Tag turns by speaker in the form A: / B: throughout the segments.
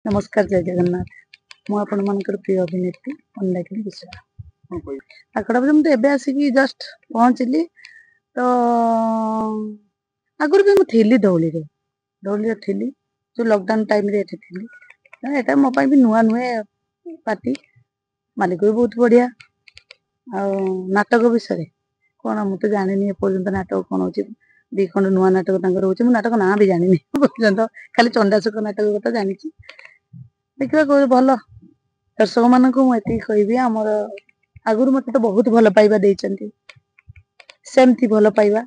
A: नमस्कार जय जगन्नाथ मुझे प्रिय अभिनेत्री मंदाकिनी विश्वास आखड़ा मुझे एवं आसिक जस्ट पहुँचली तो आगुरी भी मुझे धौली थी जो लॉकडाउन टाइम रे थी एटा मो भी नुआ नुहे पार्टी मालिक भी बहुत बढ़िया नाटक विषय कौन मुझे जानी एपर्तंत नाटक कौन हो दी खंड नुआ नाटक रोचे नाटक ना भी जानी पर्यटन खाली चंडाशोक नाटक कथा जानी देखा भल दर्शक मान मुझे कहबी आमर आगुरी मत तो बहुत भल पाइबा देइचंती सेमती भल पाइबा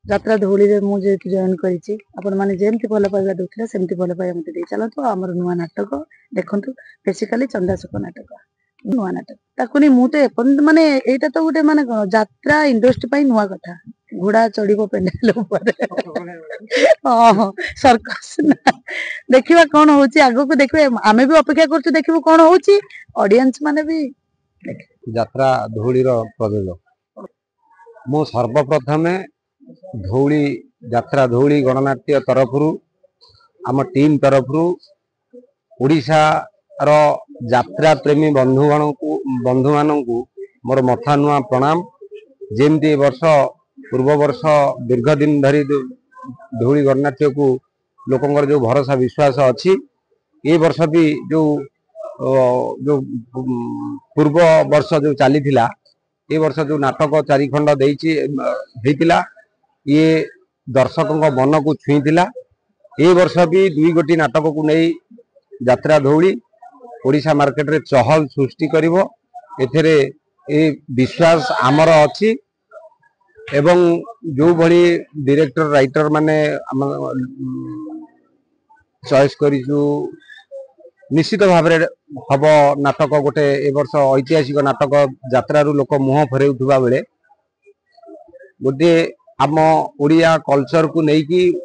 A: यात्रा धौली मुझे जॉइन करी आपण मैंने जमती भल पाइबा दूसरा सेमती भल पाइबा मत दे चलतु आमर नुआ नाटक देखु बेसिकाली चंडाशोक नाटक नुआ नाटक ताकू नहीं मुझे एपर्तंत माने एटा तो गोटे माने यात्रा इंडस्ट्री नुआ कथा घोड़ा चढ़ पेंडाल सर्कस देखिबा कौन होची आगो को देखिबे आमे भी अपेक्षा करछु देखिबो कौन होची ऑडियंस माने भी
B: यात्रा धौली रो प्रयोजक मो सर्वप्रथमे धौली यात्रा धौली गणनाट्य तरफ आम टीम तरफ ओडिशा रो यात्रा प्रेमी बंधु मानू मोर मथा नुआ प्रणाम जेमती वर्ष पूर्व वर्ष दीर्घ दिन धरी धौली गणनाट्य को लोकंर जो भरोसा विश्वास अच्छी ये वर्ष भी जो जो पूर्व वर्ष जो चली ये वर्ष जो नाटक 4 खंड देइला ये दर्शकों मन को छुईला ये वर्ष भी 2 गोटी नाटक को नहीं यात्रा धौली ओडिशा मार्केट रे चहल सृष्टि करिवो एथेरे ए विश्वास आमर अच्छी एवं जो भली डायरेक्टर राइटर माने चॉइस करिजु निश्चित भाव हम नाटक गोटे ए वर्ष ऐतिहासिक नाटक यात्रा लोक मुह फेराउवा बेले गोटे आम ओडिया कल्चर को लेकिन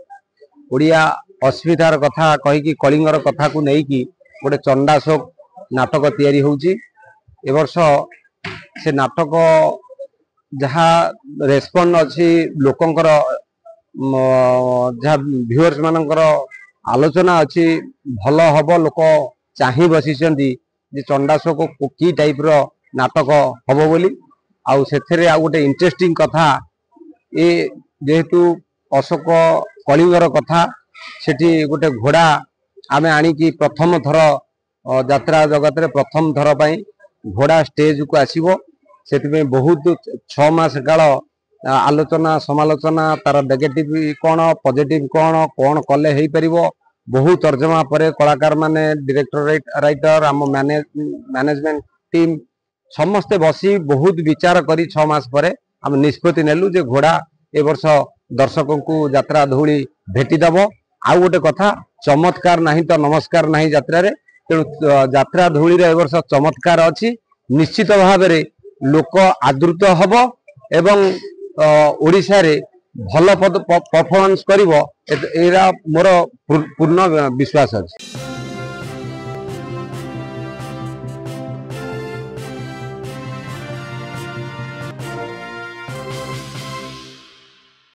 B: ओडिया अस्मितार कथा कहीकि कलिंगर कथा को लेकिन गोटे चंडाशोक नाटक तैयारी होउची ए वर्ष से नाटक जहाँ रेस्पॉन्ड अच्छी लोकंकर जहाँ व्यूअर्स मानकर आलोचना अच्छी भल हम लोक चाह बसी चंडाशोक की टाइप रो नाटक हम बोली आउ से आ गोटे इंटरेस्टिंग कथा ये जेहेतु अशोक कलिंगर कथा सेठी गोटे घोड़ा आमे आनिकी प्रथम थर यात्रा जगत रे प्रथम थर पाई घोड़ा स्टेज को आसीबो से बहुत 6 मास काल आलोचना समालोचना तार नेगेटिव कौन पॉजिटिव कौन कौन कले हो पार बहुत तर्जमा पर कलाकार माने डायरेक्टर राइटर आम मैनेजमेंट टीम समस्ते बसी बहुत विचार करी 6 मास पर आम निष्पत्ति नेलु जे घोड़ा ए वर्ष दर्शकों को यात्रा धौली भेटीदेव आउ गोटे कथा चमत्कार नहीं तो नमस्कार नहीं यात्रा रे तेणु यात्रा धौली रे ए वर्ष चमत्कार अच्छी निश्चित भाव में लोक आदृत हब एवं ओडिशा रे भल परफॉर्मेंस करिवो एरा मोर पूर्ण विश्वास अछि।